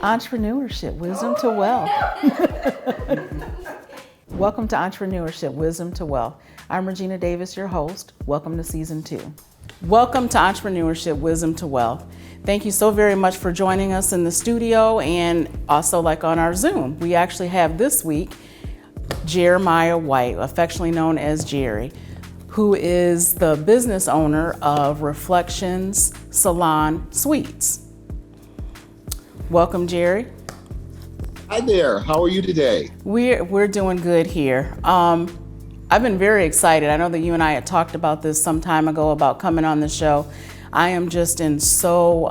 Entrepreneurship, Wisdom to Wealth. Welcome to Entrepreneurship, Wisdom to Wealth. I'm Regina Davis, your host. Welcome to Season 2. Welcome to Entrepreneurship, Wisdom to Wealth. Thank you so very much for joining us in the studio and also like on our Zoom. We actually have this week Jeremiah White, affectionately known as Jerry, who is the business owner of Reflections Salon Suites. Welcome, Jerry. Hi there. How are you today? We're doing good here. I've been very excited. I know that you and I had talked about this some time ago about coming on the show. I am just in so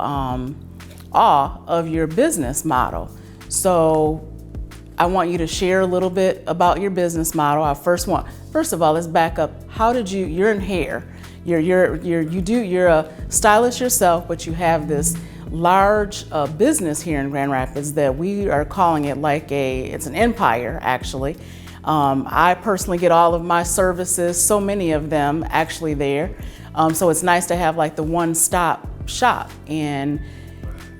awe of your business model. So I want you to share a little bit about your business model. First of all, let's back up. You're in hair. You're a stylist yourself, but you have this large business here in Grand Rapids that we are calling it it's an empire actually. I personally get all of my services, so many of them actually there. So it's nice to have like the one-stop shop, and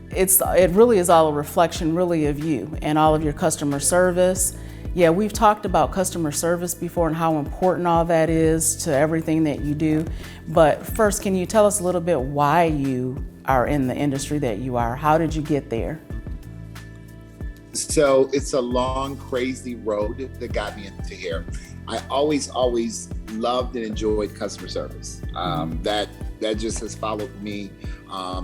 it really is all a reflection really of you and all of your customer service. Yeah, we've talked about customer service before and how important all that is to everything that you do. But first, can you tell us a little bit why you are in the industry that you are? How did you get there? So it's a long, crazy road that got me into here. I always loved and enjoyed customer service. That just has followed me,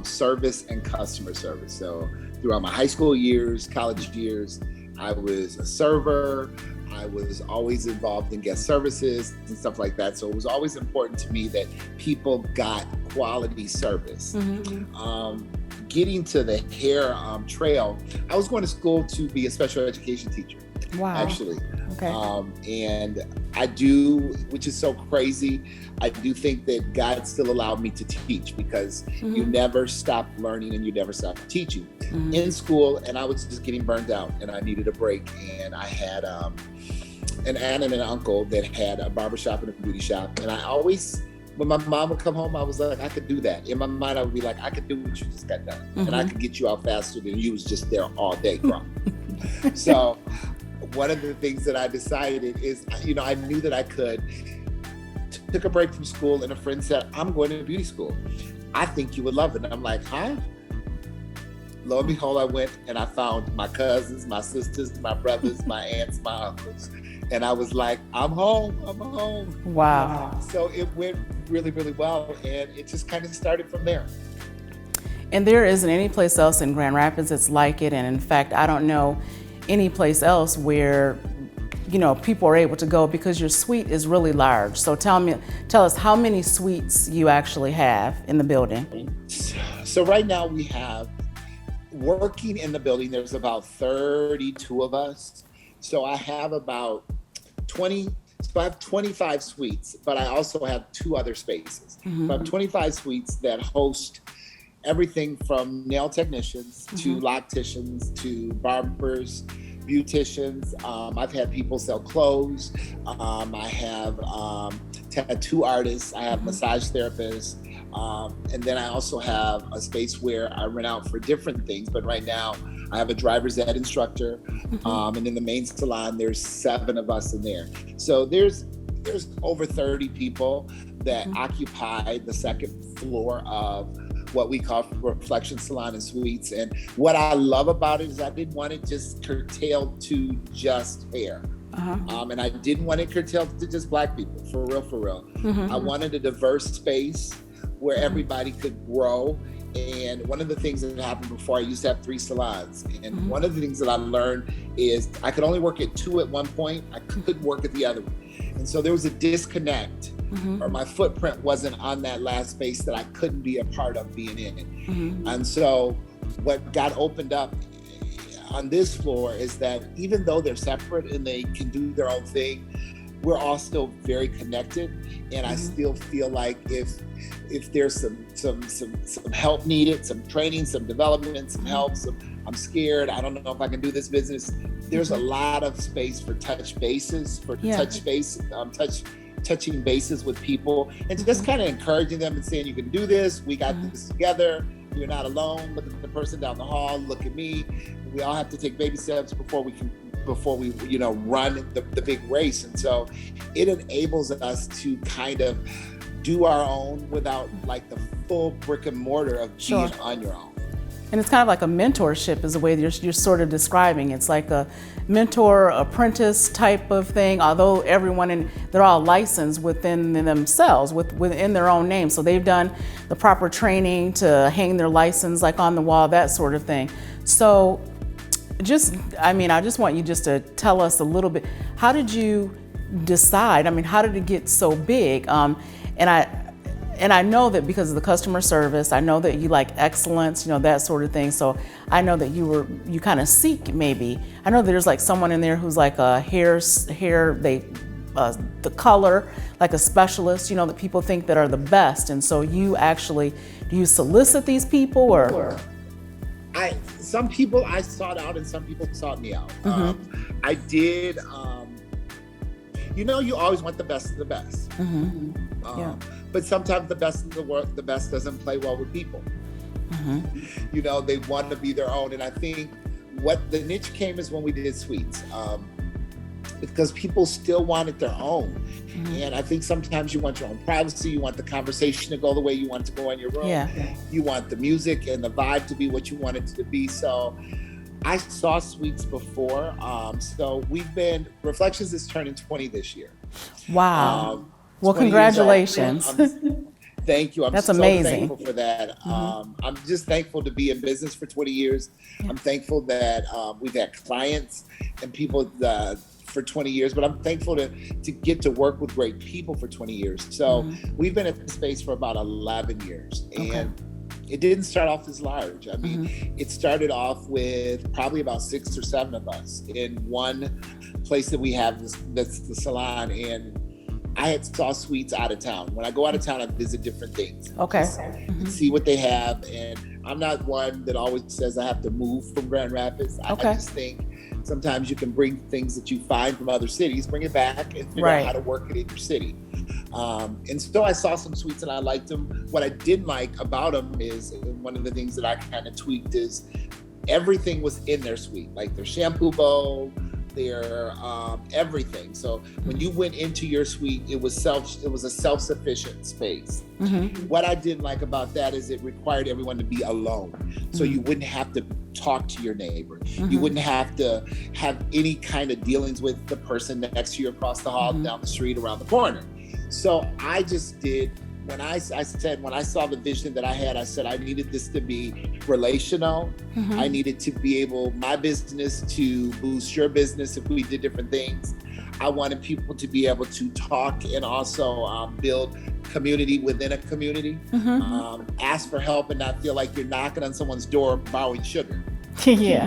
service and customer service. So throughout my high school years, college years, I was a server. I was always involved in guest services and stuff like that. So it was always important to me that people got quality service. Getting to the hair trail, I was going to school to be a special education teacher. Wow. Actually. Okay. And I do, which is so crazy, I do think that God still allowed me to teach because you never stop learning and you never stop teaching. In school, and I was just getting burned out and I needed a break. And I had an aunt and an uncle that had a barbershop and a beauty shop. And I always, when my mom would come home, I was like, I could do that. In my mind, I would be like, I could do what you just got done. And I could get you out faster than you was just there all day growing. So one of the things that I decided is, I knew that I could. Took a break from school and a friend said, I'm going to beauty school. I think you would love it. And I'm like, huh? Lo and behold, I went and I found my cousins, my sisters, my brothers, my aunts, my uncles. And I was like, I'm home. Wow. So it went really, really well. And it just kind of started from there. And there isn't any place else in Grand Rapids that's like it. And in fact, I don't know any place else where, people are able to go because your suite is really large. So tell us how many suites you actually have in the building. So right now we have, working in the building, there's about 32 of us. So I have about 25 suites, but I also have 2 other spaces. So I have 25 suites that host everything from nail technicians to locticians to barbers, beauticians. I've had people sell clothes. I have tattoo artists. I have massage therapists. And then I also have a space where I rent out for different things. But right now I have a driver's ed instructor. And in the main salon, there's 7 of us in there. So there's over 30 people that occupy the second floor of what we call Reflection Salon and Suites. And what I love about it is I didn't want it just curtailed to just hair. And I didn't want it curtailed to just Black people, for real. I wanted a diverse space where everybody could grow. And one of the things that happened before, I used to have 3 salons. And one of the things that I learned is I could only work at 2 at one point. I couldn't work at the other one. And so there was a disconnect, or my footprint wasn't on that last space that I couldn't be a part of being in it. And so what got opened up on this floor is that even though they're separate and they can do their own thing, we're all still very connected. And I still feel like if there's some help needed, some training, some development, some help, I'm scared, I don't know if I can do this business, there's a lot of space for touching bases with people, and just kind of encouraging them and saying, you can do this, we got this together. You're not alone. Look at the person down the hall. Look at me. We all have to take baby steps before we run the big race. And so it enables us to kind of do our own without like the full brick and mortar of being on your own. And it's kind of like a mentorship is the way you're sort of describing. It's like a mentor apprentice type of thing, although they're all licensed within themselves, within their own name. So they've done the proper training to hang their license like on the wall, that sort of thing. So I just want you just to tell us a little bit, how did you decide? I mean, how did it get so big? And I know that because of the customer service, I know that you like excellence, that sort of thing. So I know that you kind of seek maybe. I know that there's like someone in there who's like a the color, like a specialist, that people think that are the best. And so do you solicit these people or? Some people I sought out and some people sought me out. Mm-hmm. I did, you always want the best of the best. Mm-hmm. But sometimes the best of the best doesn't play well with people. Mm-hmm. They want to be their own. And I think what the niche came is when we did suites, because people still wanted their own. Mm-hmm. And I think sometimes you want your own privacy. You want the conversation to go the way you want it to go in your room. Yeah. You want the music and the vibe to be what you want it to be. So I saw suites before. So Reflections is turning 20 this year. Wow. Well, congratulations. Thank you. I'm That's so amazing. thankful for that. Mm-hmm. I'm just thankful to be in business for 20 years. Yeah. I'm thankful that we've had clients and people for 20 years, but I'm thankful to get to work with great people for 20 years. So we've been at the space for about 11 years. And it didn't start off as large. I mean, it started off with probably about 6 or 7 of us in one place that we have, that's the salon. And I had saw suites out of town. When I go out of town, I visit different things. Okay. See what they have. And I'm not one that always says I have to move from Grand Rapids. Okay. I just think sometimes you can bring things that you find from other cities, bring it back and figure out how to work it in your city. And so I saw some suites and I liked them. What I didn't like about them is, one of the things that I kind of tweaked is everything was in their suite, like their shampoo bowl, their everything. So when you went into your suite, it was a self-sufficient space. What I didn't like about that is it required everyone to be alone. So you wouldn't have to talk to your neighbor. You wouldn't have to have any kind of dealings with the person next to you across the hall, down the street, around the corner. So I just did, when I saw the vision that I had, I said I needed this to be relational. I needed to be able, my business to boost your business if we did different things. I wanted people to be able to talk and also build community within a community. Ask for help and not feel like you're knocking on someone's door borrowing sugar. Yeah.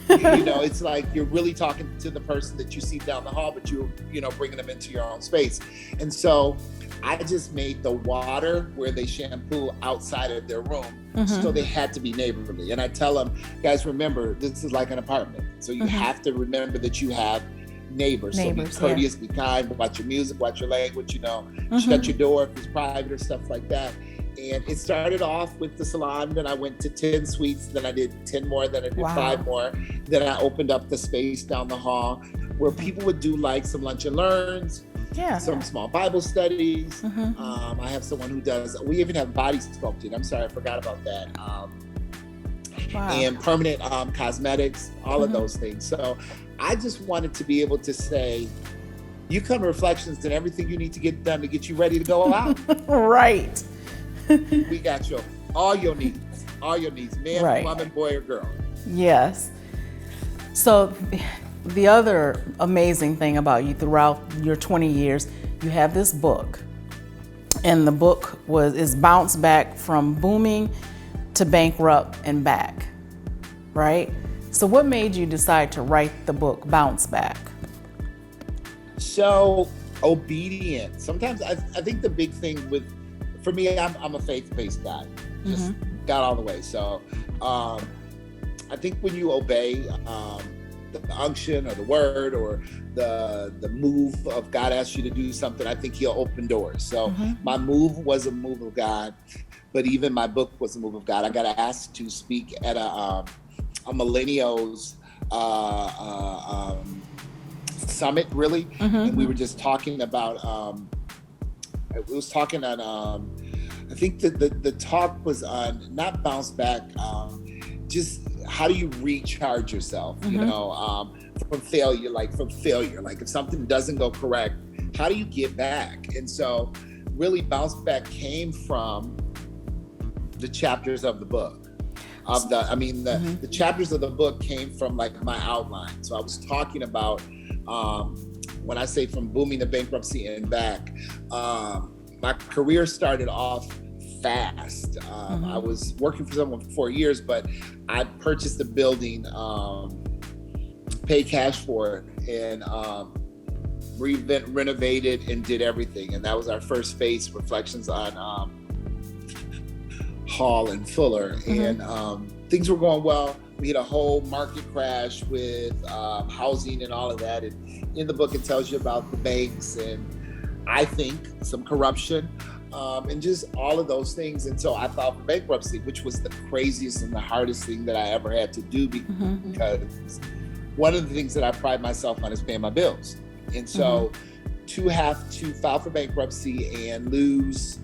It's like you're really talking to the person that you see down the hall, but you're bringing them into your own space. And so I just made the water where they shampoo outside of their room. So they had to be neighborly. And I tell them, guys, remember, this is like an apartment. So you have to remember that you have neighbors. So be courteous, be kind, watch your music, watch your language, shut your door if it's private or stuff like that. And it started off with the salon, then I went to 10 suites, then I did 10 more, then I did 5 more. Then I opened up the space down the hall where people would do like some lunch and learns, some small Bible studies. I have someone who does, we even have body sculpting. I'm sorry, I forgot about that. And permanent cosmetics, all of those things. So I just wanted to be able to say, you come to Reflections and everything you need to get done to get you ready to go out. Right. We got all your needs, man, woman, boy, or girl. Yes. So the other amazing thing about you throughout your 20 years, you have this book, and the book is Bounce Back from Booming to Bankrupt and Back, right? So what made you decide to write the book Bounce Back? So obedient. Sometimes I think the big thing for me, I'm a faith-based guy, just God all the way. So I think when you obey the unction or the word or the move of God asks you to do something, I think he'll open doors. So my move was a move of God. but even my book was a move of God. I got asked to speak at a millennials summit, really, and we were just talking about. It was talking on. I think the talk was on not bounce back. Just how do you recharge yourself? You know, from failure. Like if something doesn't go correct, how do you get back? And so, really, bounce back came from the chapters of the book. The chapters of the book came from like my outline. So I was talking about when I say from booming to bankruptcy and back. My career started off fast. I was working for someone for 4 years, but I purchased a building, paid cash for it, and renovated and did everything. And that was our first phase, Reflections on Hall and Fuller. And things were going well. We had a whole market crash with housing and all of that. And in the book, it tells you about the banks and I think some corruption. And just all of those things. And so I filed for bankruptcy, which was the craziest and the hardest thing that I ever had to do because one of the things that I pride myself on is paying my bills. And so to have to file for bankruptcy and lose,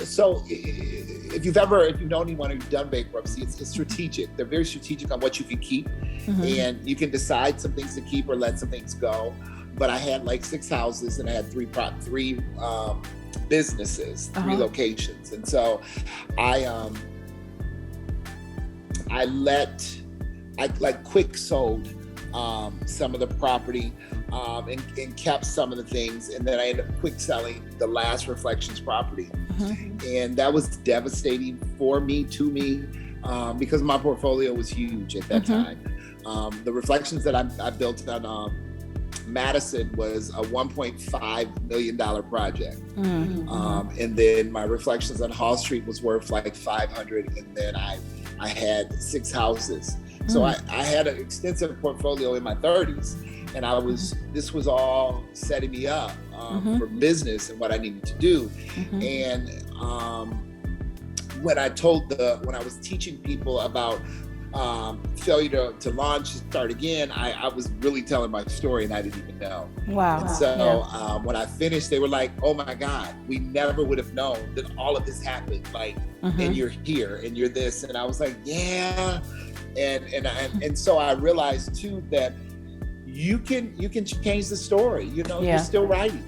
so if you've known anyone who's done bankruptcy, it's strategic. They're very strategic on what you can keep, and you can decide some things to keep or let some things go. But I had like 6 houses and I had three businesses, 3 locations. And so I quick sold some of the property and kept some of the things. And then I ended up quick selling the last Reflections property. And that was devastating to me because my portfolio was huge at that time. The Reflections that I built on Madison was a $1.5 million project. And then my Reflections on Hall Street was worth like 500. And then I had 6 houses. So I had an extensive portfolio in my 30s, and this was all setting me up for business and what I needed to do. And when I was teaching people about failure to launch, start again, I was really telling my story and I didn't even know. Wow. And so when I finished, they were like, oh my God, we never would have known that all of this happened. Like, and you're here and you're this. And I was like, yeah. And so I realized too that you can change the story. You know, you're still writing.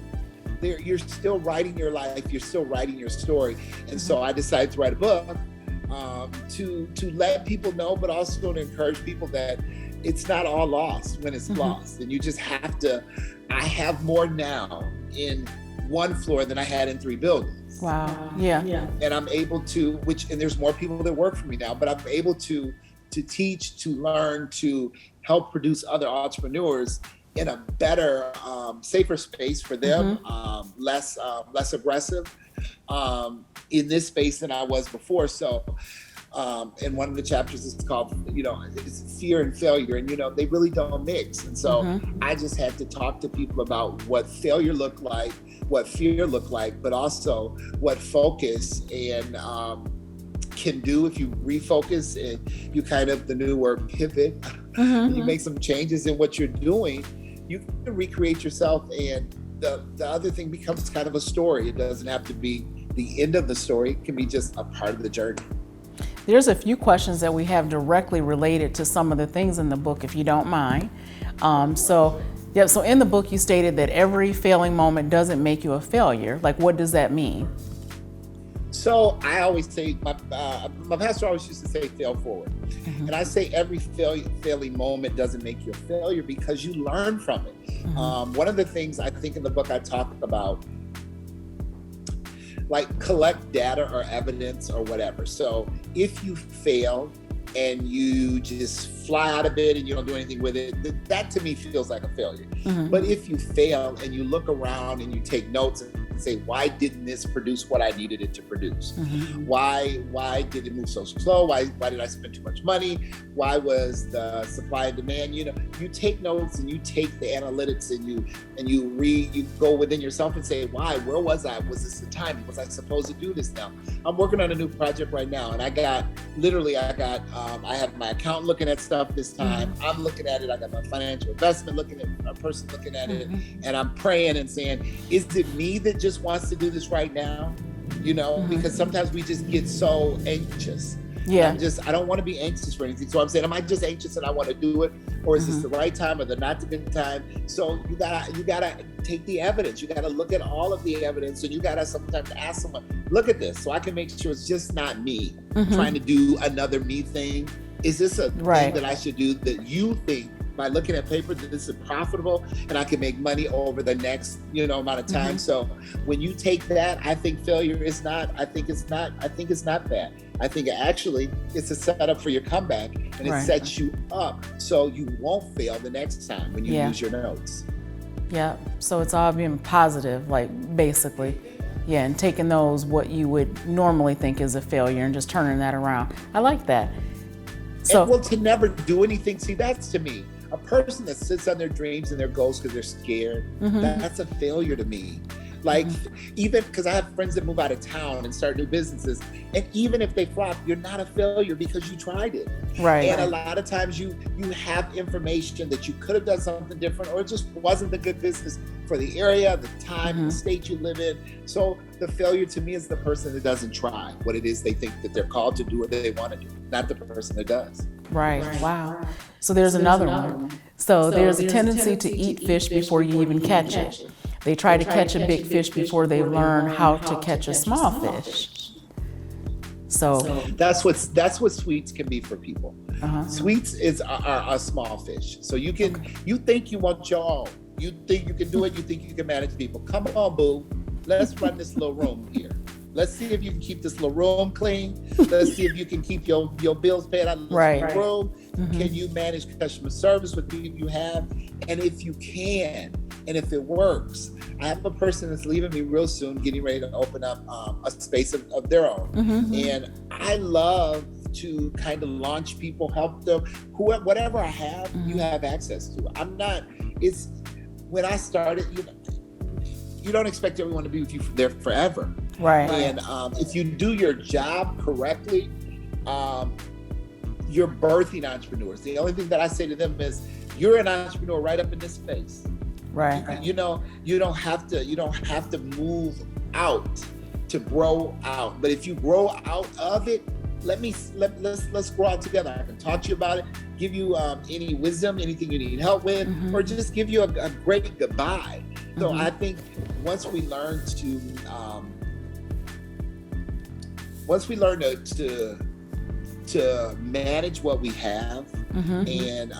You're still writing your life. You're still writing your story. And so I decided to write a book to let people know, but also to encourage people that it's not all lost when it's lost. And you just have to. I have more now in 1 floor than I had in 3 buildings. Wow. Yeah. And I'm able to, and there's more people that work for me now, but I'm able to teach, to learn, to help produce other entrepreneurs in a better, safer space for them, less aggressive in this space than I was before. So, and one of the chapters is called, it's fear and failure, and they really don't mix. And so I just had to talk to people about what failure looked like, what fear looked like, but also what focus and can do if you refocus and you the new word pivot, you make some changes in what you're doing, you can recreate yourself, and the other thing becomes kind of a story. It doesn't have to be the end of the story. It can be just a part of the journey. There's a few questions that we have directly related to some of the things in the book, if you don't mind. So in the book you stated that every failing moment doesn't make you a failure. Like, what does that mean? So I always say, my pastor always used to say, fail forward. And I say every failing moment doesn't make you a failure because you learn from it. One of the things I think in the book I talk about, like collect data or evidence or whatever. So if you fail and you just fly out of it and you don't do anything with it, that to me feels like a failure. But if you fail and you look around and you take notes and and say, why didn't this produce what I needed it to produce? Why did it move so slow? Why did I spend too much money? Why was the supply and demand? You take notes and you take the analytics and you go within yourself and say, why? Where was I? Was this the time? Was I supposed to do this now? I'm working on a new project right now, and I have my accountant looking at stuff this time. I'm looking at it. I got my financial investment looking at a person looking at it, and I'm praying and saying, is it me that just wants to do this right now? Because sometimes we just get so anxious. Yeah. I don't want to be anxious for anything. So I'm saying, am I just anxious and I want to do it? Or is this the right time or the not the good time? So you gotta take the evidence. You gotta look at all of the evidence, and you gotta sometimes ask someone, look at this so I can make sure it's just not me trying to do another me thing. Is this a thing that I should do that you think by looking at paper that this is profitable and I can make money over the next, amount of time? So when you take that, I think failure is not, I think it's not bad. I think actually it's a setup for your comeback, and it sets you up so you won't fail the next time when you use your notes. Yeah, so it's all being positive, like basically. Yeah, and taking those, what you would normally think is a failure, and just turning that around. I like that. So, to never do anything, see, that's to me, a person that sits on their dreams and their goals because they're scared, that's a failure to me. Like, even because I have friends that move out of town and start new businesses, and even if they flop, you're not a failure because you tried it. Right. And a lot of times you have information that you could have done something different, or it just wasn't the good business for the area, the time, the state you live in. So the failure to me is the person that doesn't try what it is they think that they're called to do or they want to do, not the person that does. Right. Wow. So there's another one. So there's a tendency to eat fish before you even catch it. They try to catch a big fish before they learn how to catch a small fish. So that's what sweets can be for people. Sweets are a small fish. So you think you want your own. You think you can do it. You think you can manage people. Come on, boo. Let's run this little room here. Let's see if you can keep this little room clean. Let's see if you can keep your bills paid out of this room. Can you manage customer service with people you have? And if you can, and if it works, I have a person that's leaving me real soon, getting ready to open up a space of their own. And I love to kind of launch people, help them, whatever I have, you have access to. When I started, you don't expect everyone to be with you there forever. Right. And if you do your job correctly, you're birthing entrepreneurs. The only thing that I say to them is, you're an entrepreneur right up in this space. Right. You don't have to move out to grow out. But if you grow out of it, let's grow out together. I can talk to you about it, give you any wisdom, anything you need help with, or just give you a great goodbye. So I think once we learn to manage what we have and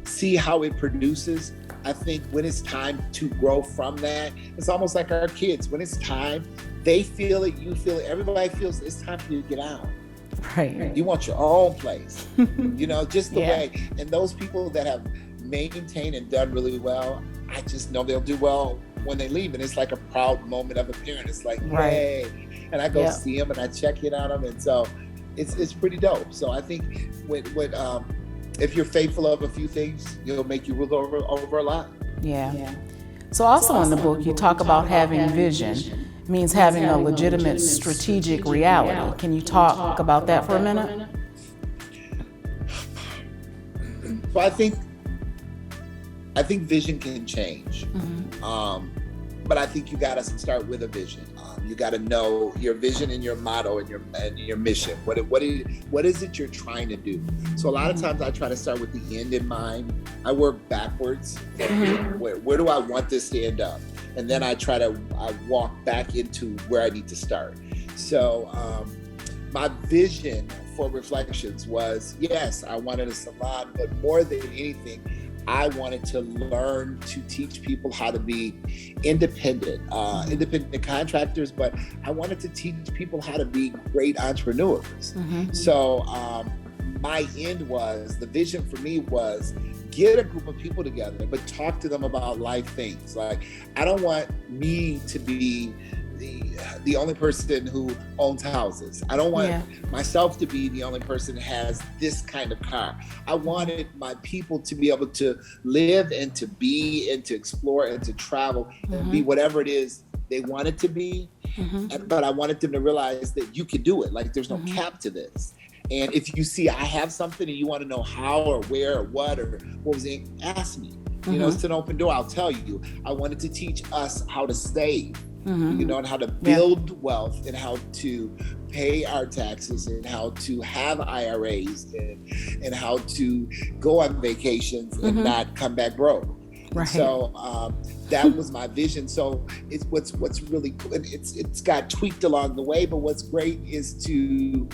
see how it produces, I think when it's time to grow from that, it's almost like our kids. When it's time, they feel it, you feel it, everybody feels it's time for you to get out. Right. You want your own place, just the way. And those people that have maintained and done really well, I just know they'll do well when they leave. And it's like a proud moment of a parent. It's like, hey, and I go see them and I check in on them. And so it's pretty dope. So I think if you're faithful of a few things, it'll make you rule over a lot. Yeah. So also in the book, you talk about having vision. It means having a legitimate strategic reality. Can you talk about that for a minute? So I think vision can change. But I think you got to start with a vision. You got to know your vision and your motto and your mission. What is it you're trying to do? So a lot of times I try to start with the end in mind. I work backwards. Where do I want this to end up? And then I walk back into where I need to start. So my vision for Reflections was, yes, I wanted a salon, but more than anything, I wanted to learn to teach people how to be independent contractors, but I wanted to teach people how to be great entrepreneurs. So my end was, the vision for me was get a group of people together, but talk to them about life things. Like, I don't want me to be the only person who owns houses. I don't want myself to be the only person that has this kind of car. I wanted my people to be able to live and to be and to explore and to travel and be whatever it is they wanted to be. But I wanted them to realize that you can do it. Like, there's no cap to this. And if you see I have something and you want to know how or where or what was it, ask me. You know, it's an open door. I'll tell you. I wanted to teach us how to save, you know, and how to build wealth and how to pay our taxes and how to have IRAs and how to go on vacations and not come back broke. Right. So that was my vision. So it's what's really cool. It's got tweaked along the way, but what's great is to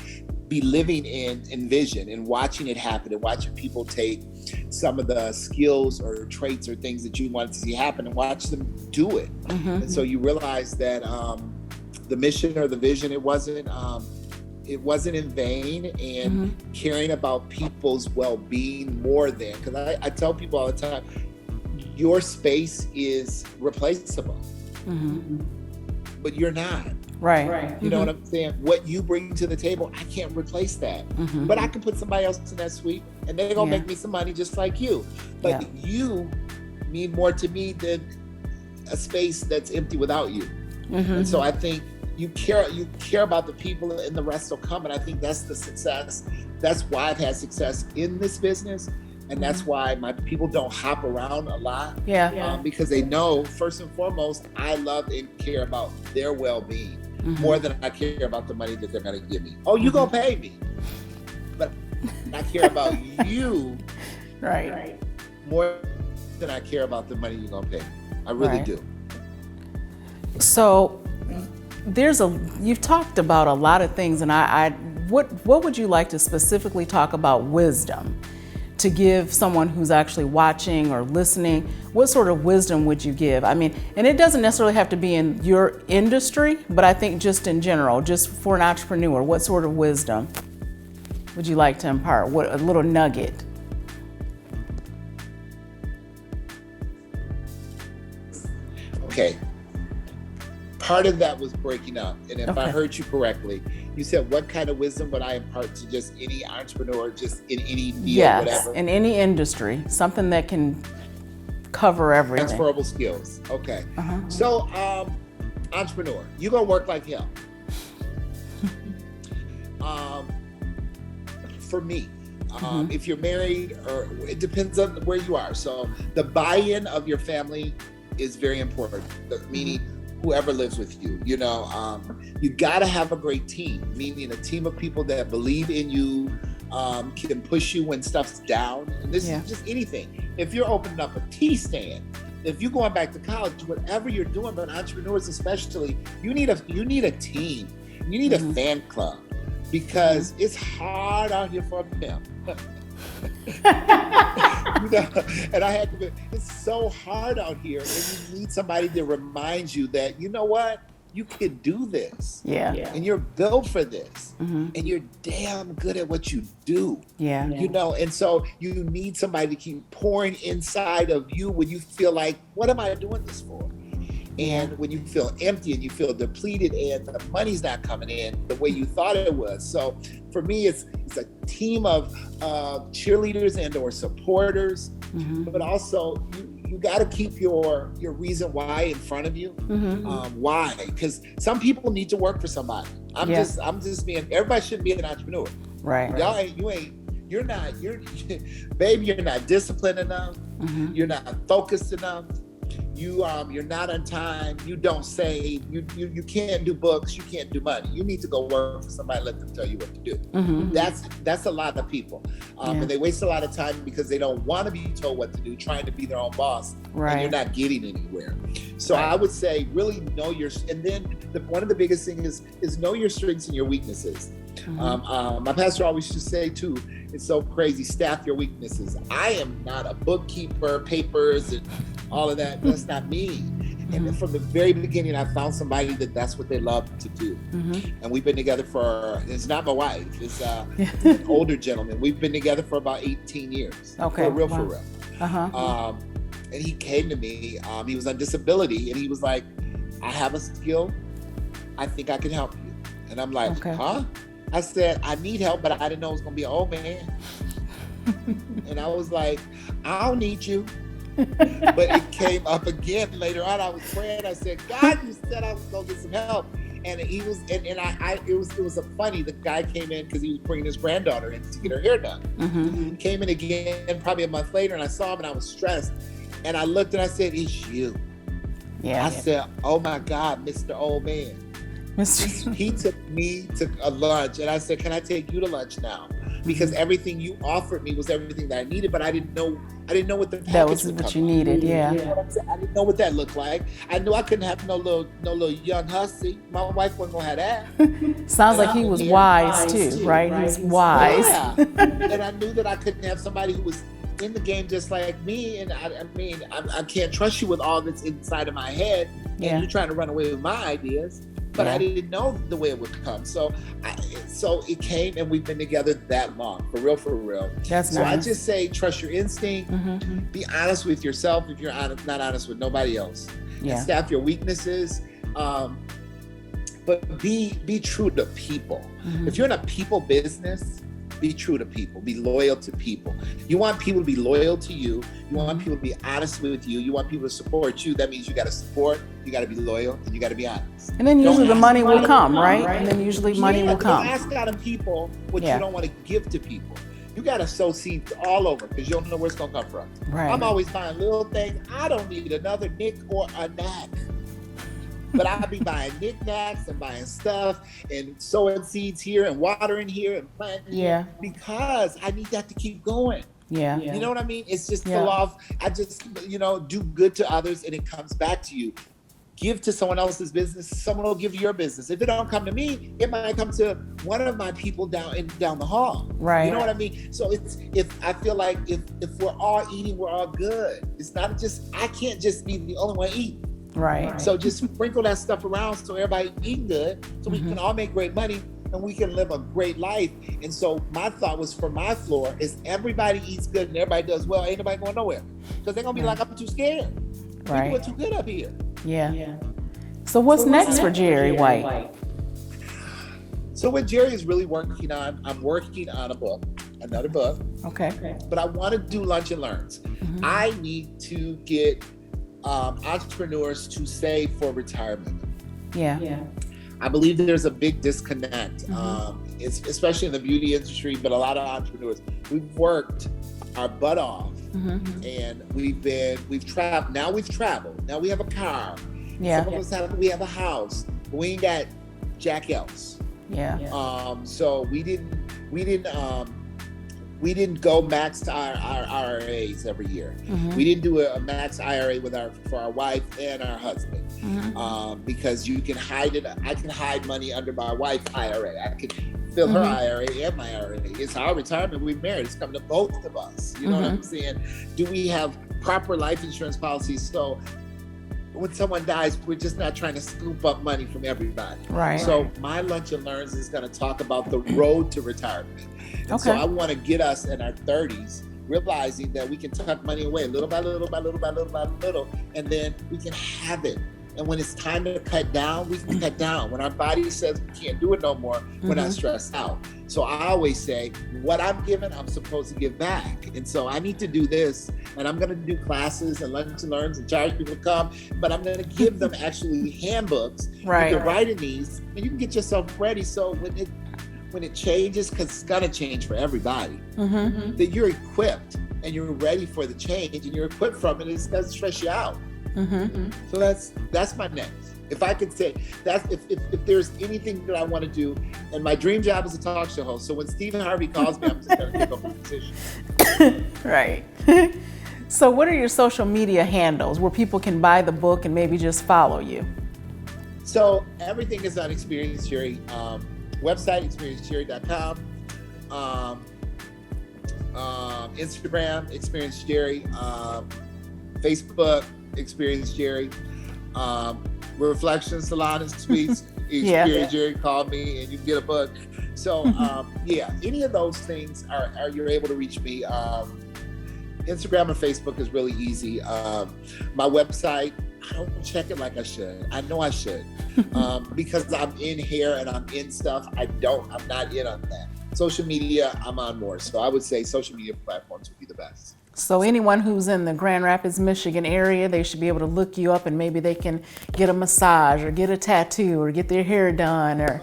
be living in vision and watching it happen and watching people take some of the skills or traits or things that you wanted to see happen and watch them do it. And so you realize that the mission or the vision, it wasn't in vain, and caring about people's well-being more than, because I tell people all the time, your space is replaceable, but you're not. Right. You know what I'm saying? What you bring to the table, I can't replace that. But I can put somebody else in that suite and they're going to make me some money just like you. But you mean more to me than a space that's empty without you. And so I think you care about the people and the rest will come. And I think that's the success. That's why I've had success in this business. And that's why my people don't hop around a lot. Because they know, first and foremost, I love and care about their well-being more than I care about the money that they're going to give me. Oh, you gonna pay me, but I care about you, more than I care about the money you're gonna pay me. I really do. So you've talked about a lot of things, and what would you like to specifically talk about wisdom? To give someone who's actually watching or listening, what sort of wisdom would you give? I mean, and it doesn't necessarily have to be in your industry, but I think just in general, just for an entrepreneur, what sort of wisdom would you like to impart? What a little nugget? Okay. Part of that was breaking up. And if I heard you correctly, you said, what kind of wisdom would I impart to just any entrepreneur, just in any field, whatever? In any industry, something that can cover everything. Transferable skills. Okay. So, entrepreneur, you're going to work like hell. For me, if you're married, or it depends on where you are. So the buy-in of your family is very important, meaning whoever lives with you, you know, you got to have a great team, meaning a team of people that believe in you, can push you when stuff's down. And this is just anything. If you're opening up a tea stand, if you're going back to college, whatever you're doing, but entrepreneurs especially, you need a team. You need a fan club, because it's hard out here for them. You know, and I had to. It's so hard out here, and you need somebody to remind you that, you know what, you can do this. And you're built for this, and you're damn good at what you do. You know, and so you need somebody to keep pouring inside of you when you feel like, what am I doing this for? And when you feel empty and you feel depleted and the money's not coming in the way you thought it was. So for me, it's a team of cheerleaders and or supporters, but also you got to keep your reason why in front of you. Why? Because some people need to work for somebody. I'm just being, everybody shouldn't be an entrepreneur. You're not disciplined enough. You're not focused enough. You're not on time. You don't save. You can't do books. You can't do money. You need to go work for somebody. Let them tell you what to do. That's a lot of people, and they waste a lot of time because they don't want to be told what to do, trying to be their own boss, and you're not getting anywhere. So I would say really know your. And then one of the biggest things is know your strengths and your weaknesses. My pastor always used to say too, it's so crazy, staff your weaknesses. I am not a bookkeeper, papers and all of that. That's not me. And from the very beginning, I found somebody that's what they love to do. And we've been together it's not my wife, it's an older gentleman. We've been together for about 18 years. For real. And he came to me. He was on disability, and he was like, "I have a skill. I think I can help you." And I'm like, "Huh?" I said, "I need help, but I didn't know it was gonna be an old man." And I was like, "I don't need you." But it came up again later on. I was praying. I said, "God, you said I was gonna get some help." And he was, and it was a funny. The guy came in because he was bringing his granddaughter in to get her hair done. He came in again probably a month later, and I saw him, and I was stressed. And I looked and I said, "It's you." I said, "Oh my God, Mr. Old Man." He took me to a lunch, and I said, "Can I take you to lunch now?" Because everything you offered me was everything that I needed, but I didn't know what the package that was what you needed. I didn't know what that looked like. I knew I couldn't have no little young hussy. My wife wasn't gonna have that. Sounds like he was wise too, right? He's wise. Yeah. And I knew that I couldn't have somebody who was in the game just like me. And I can't trust you with all that's inside of my head. And you're trying to run away with my ideas. But I didn't know the way it would come. So it came, and we've been together that long, for real. That's so nice. I just say, trust your instinct, be honest with yourself if you're not honest with nobody else. And staff your weaknesses, but be true to people. If you're in a people business, be true to people, be loyal to people. You want people to be loyal to you. You want people to be honest with you. You want people to support you. That means you got to support, you got to be loyal, and you got to be honest. And then usually the money will come, right? And then usually money will come. Don't ask out of people what you don't want to give to people. You got to sow seeds all over because you don't know where it's going to come from. Right. I'm always buying little things. I don't need another nick or a knack. But I'll be buying knickknacks and buying stuff and sowing seeds here and watering here and planting here because I need that to keep going. Yeah. You know what I mean? It's just the law of, I just, do good to others and it comes back to you. Give to someone else's business, someone will give you your business. If it don't come to me, it might come to one of my people down the hall. Right. You know what I mean? So I feel like if we're all eating, we're all good. It's not just, I can't just be the only one eating. Right. So just sprinkle that stuff around so everybody eating good, so we can all make great money and we can live a great life. And so my thought was for my floor is everybody eats good and everybody does well. Ain't nobody going nowhere because they're gonna be like, I'm too scared. Right. People are too good up here. Yeah. So what's next for Jerry White? So what Jerry is really working on, I'm working on another book. Okay. But I want to do lunch and learns. I need to get entrepreneurs to save for retirement. Yeah. I believe there's a big disconnect, especially in the beauty industry, but a lot of entrepreneurs. We've worked our butt off, and we've traveled. Now we've traveled. Now we have a car. Yeah. Some of us we have a house, but we ain't got jack else. Yeah. So we didn't go max our IRAs every year. We didn't do a max IRA for our wife and our husband because you can hide it. I can hide money under my wife's IRA. I can fill her IRA and my IRA. It's our retirement. We're married. It's coming to both of us. You know what I'm saying? Do we have proper life insurance policies? So when someone dies, we're just not trying to scoop up money from everybody. Right. So my Lunch and Learns is going to talk about the road to retirement. And so I want to get us in our 30s realizing that we can tuck money away little by little, and then we can have it. And when it's time to cut down, we can cut down. When our body says we can't do it no more, we're not stressed out. So I always say, what I'm given, I'm supposed to give back. And so I need to do this, and I'm going to do classes and Lunch and Learns and charge people to come, but I'm going to give them actually handbooks. Right. You can write in these, and you can get yourself ready. So when it changes, because it's going to change for everybody, that you're equipped and you're ready for the change and you're equipped from it. It doesn't stress you out. So that's my next. If I could say that, if there's anything that I want to do, and my dream job is a talk show host. So when Stephen Harvey calls me, I'm just going to pick up the position. Right. So what are your social media handles where people can buy the book and maybe just follow you? So everything is on Experience Jerry. Website, experiencejerry.com. Instagram, Experience Jerry. Facebook, Experience Jerry. Reflection Salon and Suites, Experience Jerry. Call me and you can get a book. So any of those things are you're able to reach me. Instagram and Facebook is really easy. My website, I don't check it like I should. I know I should. Because I'm in here and I'm in stuff. I'm not in on that. Social media, I'm on more. So I would say social media platforms would be the best. So anyone who's in the Grand Rapids, Michigan area, they should be able to look you up and maybe they can get a massage or get a tattoo or get their hair done or...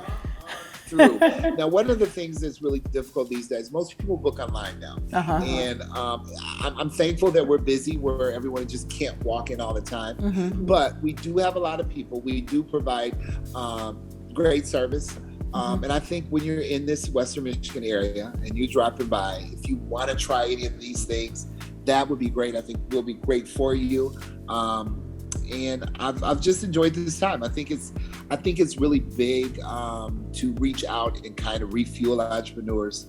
True. Now, one of the things that's really difficult these days, most people book online now. And I'm thankful that we're busy where everyone just can't walk in all the time. But we do have a lot of people. We do provide great service. And I think when you're in this Western Michigan area and you're dropping by, if you want to try any of these things, that would be great. I think will be great for you. And I've just enjoyed this time. I think it's really big to reach out and kind of refuel entrepreneurs,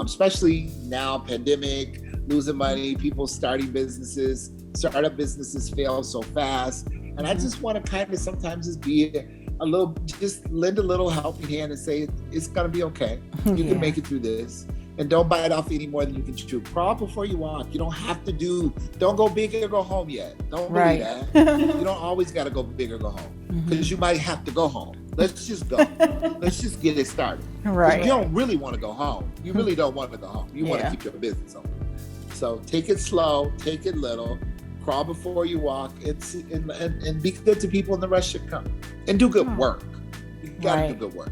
especially now, pandemic, losing money, people starting businesses, startup businesses fail so fast. And I just want to kind of sometimes just be just lend a little helping hand and say, it's going to be okay. You can make it through this. And don't bite off any more than you can chew. Crawl before you walk. You don't have to don't go big or go home yet. Don't do that. You don't always got to go big or go home because you might have to go home. Let's just go. Let's just get it started. Right. You don't really want to go home. You really don't want to go home. You want to keep your business open. So take it slow, take it little, crawl before you walk, and be good to people and the rest should come. And do good work. You got to do good work.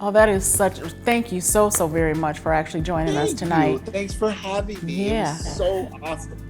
Oh, that is thank you so very much for actually joining us tonight. Thanks for having me. It was so awesome.